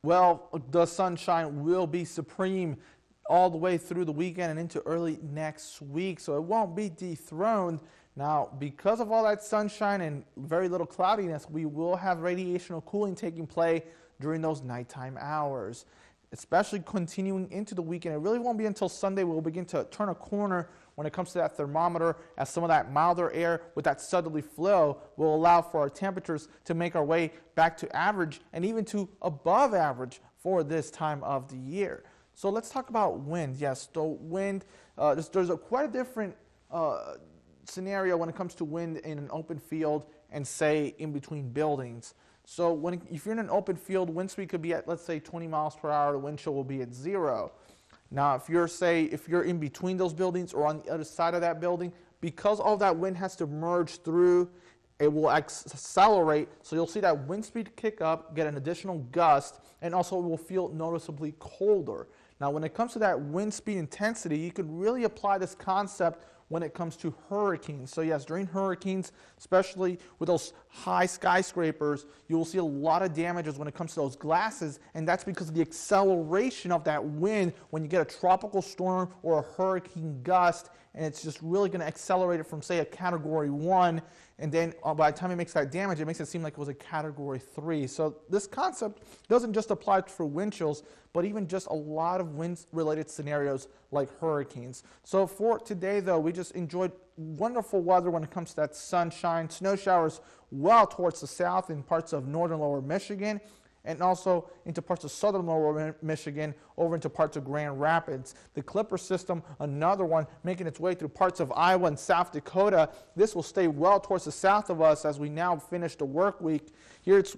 Well, the sunshine will be supreme all the way through the weekend and into early next week, so it won't be dethroned. Now, because of all that sunshine and very little cloudiness, we will have radiational cooling taking place during those nighttime hours, especially continuing into the weekend. It really won't be until Sunday we'll begin to turn a corner when it comes to that thermometer, as some of that milder air with that southerly flow will allow for our temperatures to make our way back to average and even to above average for this time of the year. So let's talk about wind. Yes, the wind, there's quite a different scenario when it comes to wind in an open field and, say, in between buildings. So if you're in an open field, wind speed could be at, let's say, 20 miles per hour. The wind chill will be at 0. Now, if you're in between those buildings or on the other side of that building, because all that wind has to merge through, it will accelerate. So you'll see that wind speed kick up, get an additional gust, and also it will feel noticeably colder. Now, when it comes to that wind speed intensity, you can really apply this concept when it comes to hurricanes. So yes, during hurricanes, especially with those high skyscrapers, you will see a lot of damages when it comes to those glasses, and that's because of the acceleration of that wind when you get a tropical storm or a hurricane gust, and it's just really going to accelerate it from, say, a Category 1, and then by the time it makes that damage, it makes it seem like it was a Category 3. So this concept doesn't just apply for wind chills, but even just a lot of wind-related scenarios like hurricanes. So for today, though, we just enjoyed wonderful weather when it comes to that sunshine. Snow showers well towards the south in parts of northern lower Michigan, and also into parts of southern lower Michigan, over into parts of Grand Rapids. The Clipper system, another one, making its way through parts of Iowa and South Dakota. This will stay well towards the south of us as we now finish the work week. Here it's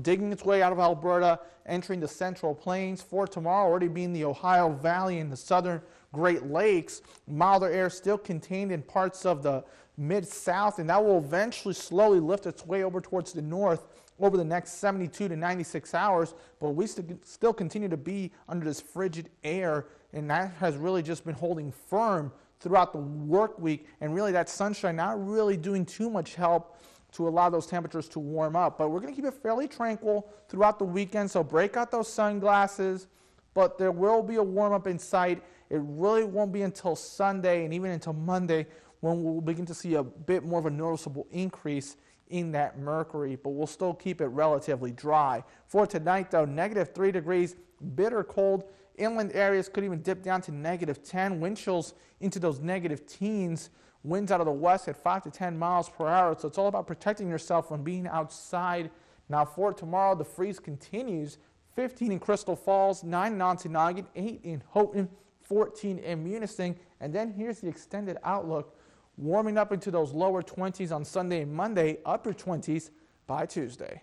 digging its way out of Alberta, entering the Central Plains. For tomorrow, already being the Ohio Valley and the southern Great Lakes. Milder air still contained in parts of the mid-south, and that will eventually slowly lift its way over towards the north over the next 72 to 96 hours, but we still continue to be under this frigid air, and that has really just been holding firm throughout the work week, and really that sunshine not really doing too much help to allow those temperatures to warm up. But we're going to keep it fairly tranquil throughout the weekend, so break out those sunglasses, but there will be a warm-up in sight. It really won't be until Sunday and even until Monday when we'll begin to see a bit more of a noticeable increase in that mercury, but we'll still keep it relatively dry. For tonight, though, -3 degrees, bitter cold. Inland areas could even dip down to -10. Wind chills into those negative teens. Winds out of the west at 5 to 10 miles per hour. So it's all about protecting yourself from being outside. Now for tomorrow, the freeze continues. 15 in Crystal Falls, 9 in Ontonagon, 8 in Houghton, 14 in Munising. And then here's the extended outlook. Warming up into those lower 20s on Sunday and Monday, upper 20s by Tuesday.